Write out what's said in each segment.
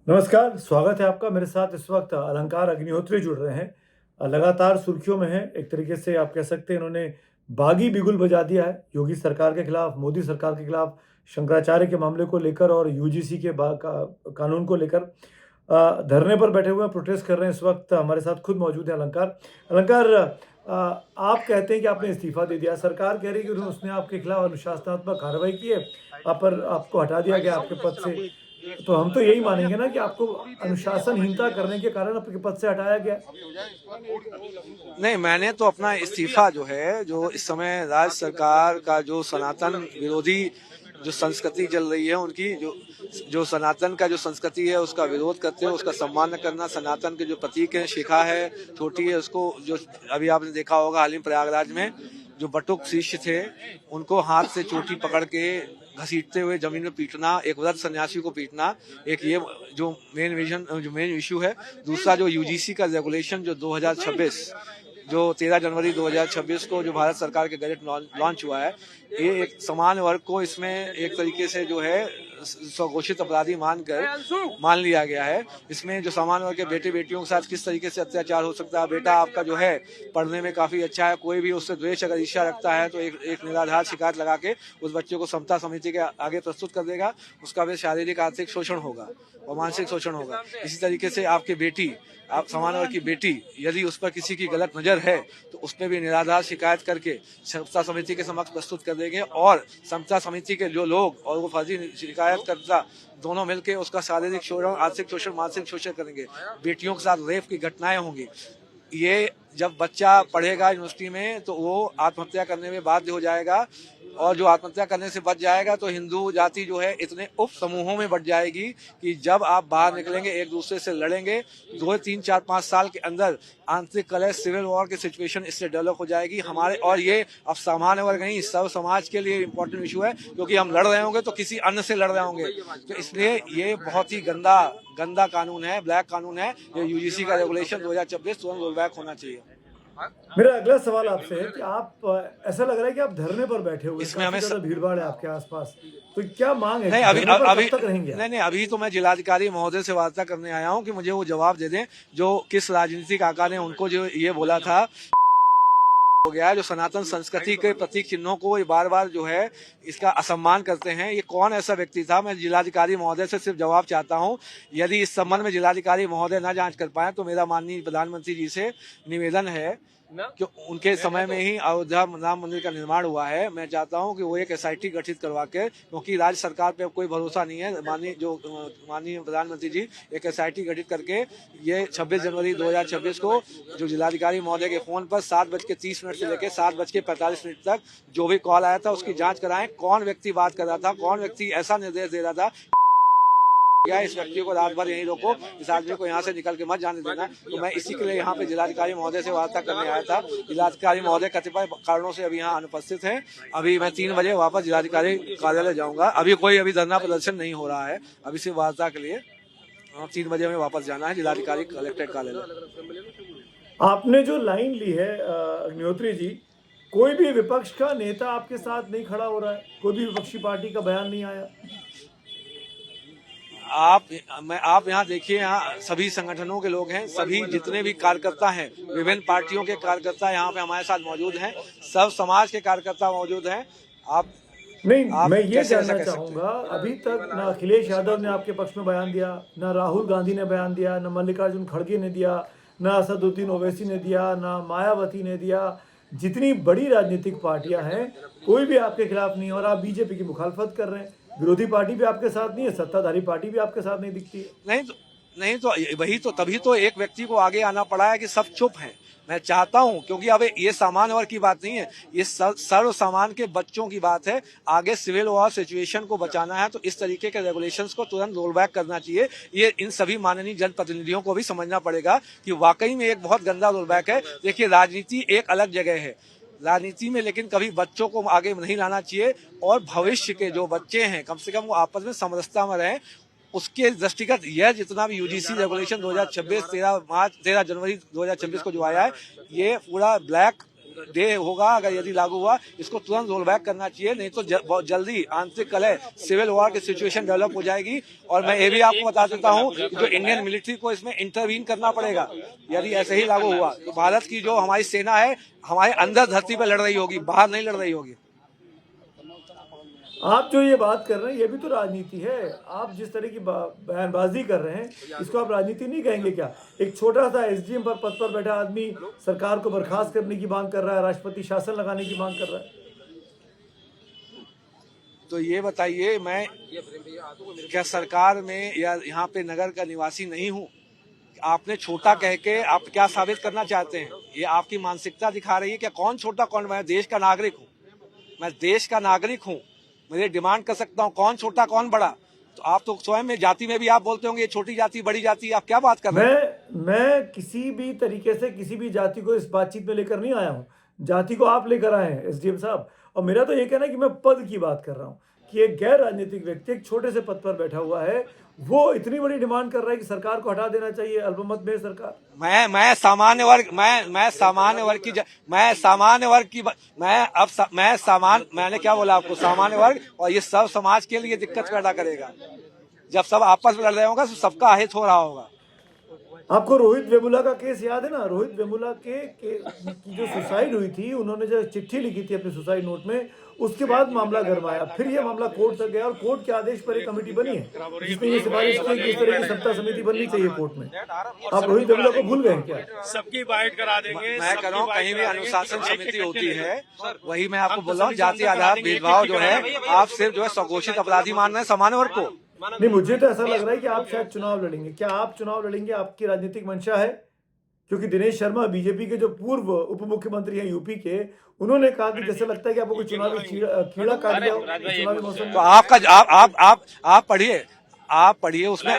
नमस्कार, स्वागत है आपका। मेरे साथ इस वक़्त अलंकार अग्निहोत्री जुड़ रहे हैं। लगातार सुर्खियों में हैं। एक तरीके से आप कह सकते हैं इन्होंने बागी बिगुल बजा दिया है, योगी सरकार के खिलाफ, मोदी सरकार के खिलाफ, शंकराचार्य के मामले को लेकर और यूजीसी के कानून को लेकर धरने पर बैठे हुए हैं, प्रोटेस्ट कर रहे हैं। इस वक़्त हमारे साथ खुद मौजूद हैं अलंकार। अलंकार, आप कहते हैं कि आपने इस्तीफ़ा दे दिया, सरकार कह रही है कि उसने आपके खिलाफ अनुशासनात्मक कार्रवाई की है, आप पर आपको हटा दिया गया आपके पद से। तो हम तो यही मानेंगे ना कि आपको अनुशासनहीनता करने के कारण आपके पद से हटाया गया है। नहीं, मैंने तो अपना इस्तीफा जो है, जो इस समय राज्य सरकार का जो सनातन विरोधी जो संस्कृति चल रही है, उनकी जो जो सनातन का जो संस्कृति है उसका विरोध करते हैं, उसका सम्मान न करना, सनातन के जो प्रतीक है, शिखा है, छोटी है, उसको जो अभी आपने देखा होगा हाल ही में प्रयागराज में जो बटुक शिष्य थे उनको हाथ से चोटी पकड़ के घसीटते हुए जमीन में पीटना, एक व्रत सन्यासी को पीटना, एक ये जो मेन इशू है। दूसरा जो यूजीसी का रेगुलेशन जो 2026 जो 13 जनवरी 2026 को जो भारत सरकार के गजट लॉन्च हुआ है, ये एक समान वर्ग को इसमें एक तरीके से जो है स्वघोषित अपराधी मान लिया गया है। इसमें जो समान वर्ग के बेटे बेटियों के साथ किस तरीके से अत्याचार हो सकता है। बेटा आपका जो है पढ़ने में काफी अच्छा है, कोई भी उससे द्वेष अगर ईर्ष्या रखता है तो एक निराधार शिकायत लगा के उस बच्चे को समता समिति के आगे प्रस्तुत कर देगा। उसका फिर शारीरिक आर्थिक शोषण होगा और मानसिक शोषण होगा। इसी तरीके से आपकी बेटी, आप समान वर्ग की बेटी, यदि उस पर किसी की गलत नजर है तो उस पर भी निराधार शिकायत करके समता समिति के समक्ष प्रस्तुत कर देंगे और समता समिति के जो लोग और वो फर्जी शिकायतकर्ता दोनों मिलकर उसका शारीरिक शोषण, आर्थिक शोषण, मानसिक शोषण करेंगे। बेटियों के साथ रेप की घटनाएं होंगी। ये जब बच्चा पढ़ेगा यूनिवर्सिटी में तो वो आत्महत्या करने में बाध्य हो जाएगा और जो आत्महत्या करने से बच जाएगा तो हिंदू जाति जो है इतने उप समूहों में बढ़ जाएगी कि जब आप बाहर निकलेंगे एक दूसरे से लड़ेंगे। 2, 3, 4, 5 साल के अंदर आंतरिक कलह, सिविल वॉर की सिचुएशन इससे डेवलप हो जाएगी हमारे। और ये अब सामान्य वर्ग नहीं, सब समाज के लिए इम्पोर्टेंट इशू है, क्योंकि हम लड़ रहे होंगे तो किसी अन्य से लड़ रहे होंगे। तो इसलिए ये बहुत ही गंदा कानून है, ब्लैक कानून है। ये यूजीसी का रेगुलेशन 2026 तुरंत रोल बैक होना चाहिए। मेरा अगला सवाल आपसे है कि आप ऐसा लग रहा है कि आप धरने पर बैठे हुए हैं, इसमें काफी हमें ज्यादा भीड़-भाड़ है आपके आसपास। तो क्या मांग है नहीं, कि अभी धरने पर अभी कब तक रहेंगे आप? नहीं, अभी तो मैं जिलाधिकारी महोदय से वार्ता करने आया हूँ कि मुझे वो जवाब दे दें जो किस राजनीतिक आका ने उनको जो ये बोला था हो गया है, जो सनातन संस्कृति के प्रतीक चिन्हों को ये बार बार जो है इसका असम्मान करते हैं। ये कौन ऐसा व्यक्ति था? मैं जिलाधिकारी महोदय से सिर्फ जवाब चाहता हूँ। यदि इस संबंध में जिलाधिकारी महोदय न जांच कर पाए तो मेरा माननीय प्रधानमंत्री जी से निवेदन है कि उनके समय में ही अयोध्या राम मंदिर का निर्माण हुआ है। मैं चाहता हूं कि वो एक एसआईटी गठित करवा के, क्योंकि राज्य सरकार पे अब कोई भरोसा नहीं है, माननीय प्रधानमंत्री जी एक एसआईटी गठित करके ये 26 जनवरी 2026 को जो जिलाधिकारी महोदय के फोन पर 7:30 से लेकर 7:45 तक जो भी कॉल आया था उसकी जांच कराएं। कौन व्यक्ति बात कर रहा था, कौन व्यक्ति ऐसा निर्देश दे रहा था या इस व्यक्ति को रात भर यहीं रोको, इस आदमी को यहाँ से निकल के मत जाने देना। तो मैं इसी के लिए यहाँ पे जिलाधिकारी महोदय से वार्ता करने आया था। जिलाधिकारी महोदय कतिपय कारणों से अभी यहाँ अनुपस्थित हैं। अभी मैं 3 बजे वापस जिलाधिकारी कार्यालय जाऊंगा। अभी धरना प्रदर्शन नहीं हो रहा है, अभी सिर्फ वार्ता के लिए 3 बजे में वापस जाना है जिलाधिकारी कलेक्ट्रेट कार्यालय। आपने जो लाइन ली है अग्निहोत्री जी, कोई भी विपक्ष का नेता आपके साथ नहीं खड़ा हो रहा है, कोई भी विपक्षी पार्टी का बयान नहीं आया। आप यहाँ देखिए, यहाँ सभी संगठनों के लोग हैं, सभी जितने भी कार्यकर्ता हैं, विभिन्न पार्टियों के कार्यकर्ता यहाँ पे हमारे साथ मौजूद हैं, सब समाज के कार्यकर्ता मौजूद हैं। मैं ये जानना चाहूंगा, अभी तक ना अखिलेश यादव ने आपके पक्ष में बयान दिया, ना राहुल गांधी ने बयान दिया, ना मल्लिकार्जुन खड़गे ने दिया, ना असदुद्दीन ओवैसी ने दिया, ना मायावती ने दिया। जितनी बड़ी राजनीतिक पार्टियां हैं, कोई भी आपके खिलाफ नहीं, और आप बीजेपी की मुखालफत कर रहे हैं। विरोधी पार्टी भी आपके साथ नहीं है, सत्ताधारी पार्टी भी आपके साथ नहीं दिखती है। नहीं तो वही तो, तभी तो एक व्यक्ति को आगे आना पड़ा है कि सब चुप हैं। मैं चाहता हूं, क्योंकि अब ये सामान्य वर्ग की बात नहीं है, ये सर्व सामान्य के बच्चों की बात है। आगे सिविल वॉर सिचुएशन को बचाना है तो इस तरीके के रेगुलेशंस को तुरंत रोल बैक करना चाहिए। ये इन सभी माननीय जनप्रतिनिधियों को भी समझना पड़ेगा कि वाकई में एक बहुत गंदा रोल बैक है। देखिए, राजनीति एक अलग जगह है, राजनीति में लेकिन कभी बच्चों को आगे नहीं लाना चाहिए और भविष्य के जो बच्चे हैं कम से कम वो आपस में समरसता में रहें। उसके दृष्टिगत यह जितना भी यूजीसी रेगुलेशन 2026 13 जनवरी 2026 को जो आया है, ये पूरा ब्लैक डे होगा, अगर यदि लागू हुआ, इसको तुरंत रोल बैक करना चाहिए, नहीं तो बहुत जल्दी आंतरिक कलह, सिविल वॉर की सिचुएशन डेवलप हो जाएगी। और मैं ये भी आपको बता देता हूँ कि जो इंडियन मिलिट्री को इसमें इंटरवीन करना पड़ेगा, यदि ऐसे ही लागू हुआ तो भारत की जो हमारी सेना है हमारे अंदर धरती पर लड़ रही होगी, बाहर नहीं लड़ रही होगी। आप जो ये बात कर रहे हैं ये भी तो राजनीति है। आप जिस तरह की बयानबाजी कर रहे हैं इसको आप राजनीति नहीं कहेंगे क्या? एक छोटा सा एसडीएम पर पद पर बैठा आदमी सरकार को बर्खास्त करने की मांग कर रहा है, राष्ट्रपति शासन लगाने की मांग कर रहा है। तो ये बताइए, मैं क्या सरकार में या यहाँ पे नगर का निवासी नहीं हूँ? आपने छोटा कह के आप क्या साबित करना चाहते हैं? ये आपकी मानसिकता दिखा रही है क्या? कौन छोटा कौन? मैं देश का नागरिक हूँ, मैं देश का नागरिक हूँ, मैं डिमांड कर सकता हूँ कौन छोटा कौन बड़ा। तो आप तो स्वयं में जाति में भी आप बोलते होंगे ये छोटी जाति बड़ी जाति, आप क्या बात कर रहे हैं? मैं किसी भी तरीके से किसी भी जाति को इस बातचीत में लेकर नहीं आया हूँ। जाति को आप लेकर आए हैं एसडीएम साहब। और मेरा तो ये कहना है कि मैं पद की बात कर रहा हूँ कि एक गैर राजनीतिक व्यक्ति एक छोटे से पद पर बैठा हुआ है, वो इतनी बड़ी डिमांड कर रहा है कि सरकार को हटा देना चाहिए, अल्पमत में सरकार। मैं सामान्य वर्ग, मैं सामान्य वर्ग की मैं सामान्य वर्ग की मैं मैंने क्या बोला आपको? सामान्य वर्ग। और ये सब समाज के लिए दिक्कत पैदा करेगा। जब सब आपस में लड़ रहे होगा तो सबका अहित हो रहा होगा। आपको रोहित वेमुला का केस याद है ना? रोहित वेमुला की जो सुसाइड हुई थी, उन्होंने जो चिट्ठी लिखी थी अपने सुसाइड नोट में, उसके बाद मामला गरमाया, फिर ये मामला कोर्ट तक गया और कोर्ट के आदेश पर एक कमेटी बनी है जिसने ये सिफारिश की कि इस तरह की सत्ता समिति बननी चाहिए कोर्ट में। आप रोहित वेमुला को भूल गए क्या? सबकी बाइट करा देंगे। मैं कह रहा हूँ कहीं भी अनुशासन समिति होती है, वही मैं आपको बोल रहा हूँ, जाति आधार भेदभाव जो है आप सिर्फ जो है स्वघोषित अपराधी मान रहे हैं सामान्य वर्ग को। नहीं, मुझे तो ऐसा लग रहा है कि आप शायद चुनाव लड़ेंगे। क्या आप चुनाव लड़ेंगे? आपकी राजनीतिक मंशा है? क्योंकि दिनेश शर्मा बीजेपी के जो पूर्व उप मुख्यमंत्री हैं यूपी के, उन्होंने कहा कि जैसे लगता है कि आपको कोई चुनावी कीड़ा काट गया चुनावी मौसम में। तो आपका आप पढ़िए उसमें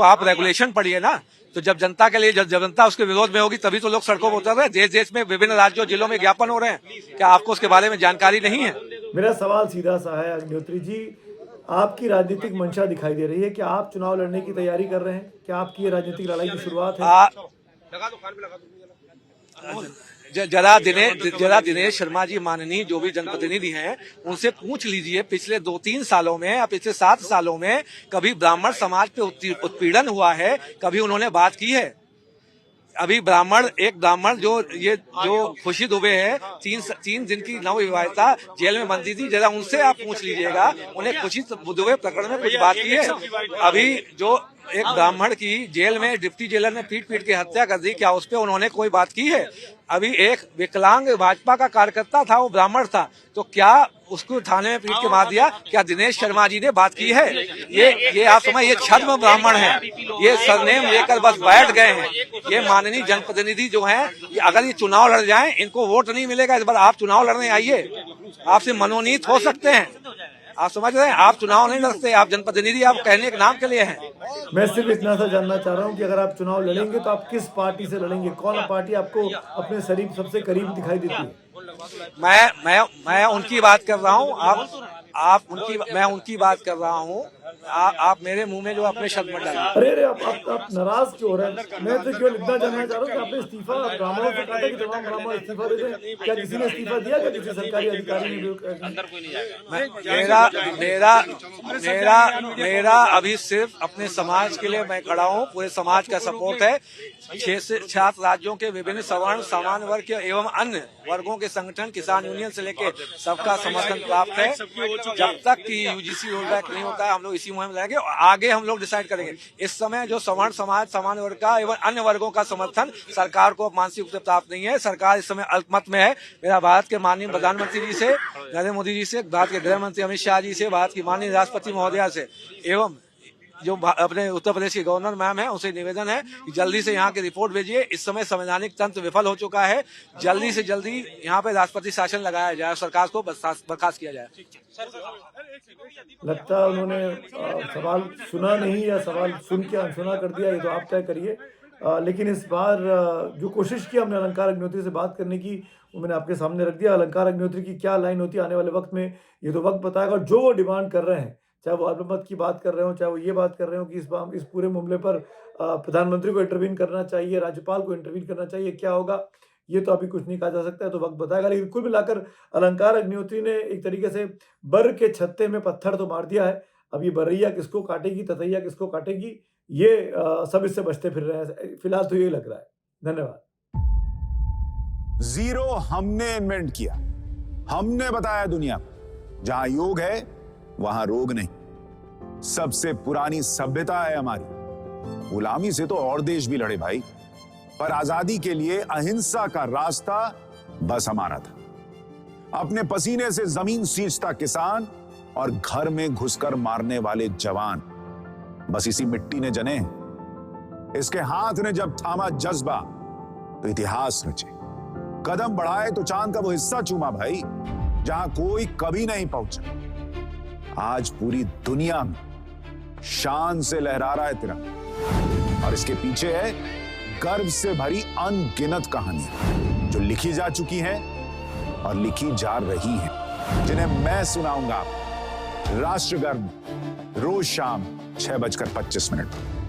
आप रेगुलेशन पढ़िए ना। तो जब जनता के लिए, जब जनता उसके विरोध में होगी तभी तो लोग सड़कों पर उतर रहे हैं। देश देश में विभिन्न राज्यों जिलों में ज्ञापन हो रहे हैं। क्या आपको उसके बारे में जानकारी नहीं है? मेरा सवाल सीधा सा है अग्निहोत्री जी, आपकी राजनीतिक मंशा दिखाई दे रही है। क्या आप चुनाव लड़ने की तैयारी कर रहे हैं? क्या आपकी ये राजनीतिक लड़ाई की शुरुआत है? जरा दिनेश शर्मा जी माननीय जो भी जनप्रतिनिधि हैं उनसे पूछ लीजिए पिछले 2-3 सालों में या पिछले 7 सालों में कभी ब्राह्मण समाज पे उत्पीड़न हुआ है? कभी उन्होंने बात की है? अभी एक ब्राह्मण जो खुशी दुबे है, 3 दिन की नवविवाहिता जेल में बंदी थी, जरा उनसे आप पूछ लीजिएगा उन्हें खुशी दुबे प्रकरण में कुछ बात की है? अभी जो एक ब्राह्मण की जेल में डिप्टी जेलर ने पीट के हत्या कर दी, क्या उस पर उन्होंने कोई बात की है? अभी एक विकलांग भाजपा का कार्यकर्ता था, वो ब्राह्मण था, तो क्या उसको थाने में पीट के मार दिया? क्या दिनेश शर्मा जी ने बात की है? ये आप समझ, ये छद्म ब्राह्मण है, ये सरनेम लेकर बस बैठ गए हैं। ये माननीय जनप्रतिनिधि जो हैं, अगर ये चुनाव लड़ जाएं, इनको वोट नहीं मिलेगा इस बार। आप चुनाव लड़ने आइए, आपसे मनोनीत हो सकते हैं। आप समझ रहे हैं, आप चुनाव नहीं लड़ते, आप जनप्रतिनिधि, आप कहने के नाम के लिए हैं। मैं सिर्फ इतना सा जानना चाह रहा हूँ कि अगर आप चुनाव लड़ेंगे तो आप किस पार्टी से लड़ेंगे? कौन पार्टी आपको अपने शरीर सबसे करीब दिखाई देती है? मैं उनकी बात कर रहा हूँ। मैं उनकी बात कर रहा हूँ। आप मेरे मुंह में जो अपने शब्द मत डालिए। अरे आप नाराज क्यों हो रहे हैं? मैं तो केवल इतना जानना चाह रहा हूँ कि आपने इस्तीफा ब्राह्मणों से कहा था कि तमाम ब्राह्मण इस्तीफा दे दें। क्या किसी ने इस्तीफा दिया? क्या किसी सरकारी अधिकारी ने? मेरा अभी सिर्फ अपने समाज के लिए मैं खड़ा हूँ। पूरे समाज का सपोर्ट है। 6 से 7 राज्यों के विभिन्न सवर्ण, सामान्य वर्ग एवं अन्य वर्गों के संगठन, किसान यूनियन से लेकर सबका समर्थन प्राप्त है। जब तक कि यूजीसी रोल बैक नहीं होता है, हम लोग इसी मुहिम लड़ेंगे और आगे हम लोग डिसाइड करेंगे। इस समय जो सवर्ण समाज, सामान्य वर्ग का एवं अन्य वर्गों का समर्थन सरकार को मानसिक रूप से प्राप्त नहीं है। सरकार इस समय अल्पमत में है। मेरा भारत के माननीय प्रधानमंत्री जी से, नरेंद्र मोदी जी से, भारत के गृह मंत्री अमित शाह जी से, भारत की माननीय राष्ट्रपति महोदया से एवं जो अपने उत्तर प्रदेश की गवर्नर मैम है, उनसे निवेदन है कि जल्दी से यहाँ की रिपोर्ट भेजिए। इस समय संवैधानिक तंत्र विफल हो चुका है। जल्दी से जल्दी यहाँ पे राष्ट्रपति शासन लगाया जाए, सरकार को बर्खास्त किया जाए। लगता है उन्होंने सवाल सुना नहीं या सवाल सुन के अनसुना कर दिया, ये तो आप तय करिए। लेकिन इस बार जो कोशिश की हमने अलंकार अग्निहोत्री से बात करने की, वो मैंने आपके सामने रख दिया। अलंकार अग्निहोत्री की क्या लाइन होती है आने वाले वक्त में, ये तो वक्त बताएगा। और जो वो डिमांड कर रहे हैं, चाहे वो अल्पमत की बात कर रहे हो, चाहे वो ये बात कर रहे हो कि इस पूरे मामले पर प्रधानमंत्री को इंटरवीन करना चाहिए, राज्यपाल को इंटरवीन करना चाहिए, क्या होगा ये तो अभी कुछ नहीं कहा जा सकता है, तो वक्त बताएगा। लेकिन कुल मिलाकर अलंकार अग्निहोत्री ने एक तरीके से बर के छत्ते में पत्थर तो मार दिया है। अब ये बरैया किसको काटेगी, ततैया किसको काटेगी, ये सब इससे बचते फिर रहे हैं। फिलहाल तो यही लग रहा है। धन्यवाद। जीरो हमने इन्वेंट किया, हमने बताया दुनिया को, जहां योग है वहां रोग नहीं। सबसे पुरानी सभ्यता है हमारी। गुलामी से तो और देश भी लड़े भाई, पर आजादी के लिए अहिंसा का रास्ता बस हमारा था। अपने पसीने से जमीन सींचता किसान और घर में घुसकर मारने वाले जवान, बस इसी मिट्टी ने जने हैं। इसके हाथ ने जब थामा जज्बा तो इतिहास रचे। कदम बढ़ाए तो चांद का वो हिस्सा चूमा भाई, जहां कोई कभी नहीं पहुंचा। आज पूरी दुनिया में शान से लहरा रहा है तिरंगा, और इसके पीछे है गर्व से भरी अनगिनत कहानियां जो लिखी जा चुकी हैं और लिखी जा रही हैं, जिन्हें मैं सुनाऊंगा राष्ट्रगर्व रोज शाम 6:25 पर।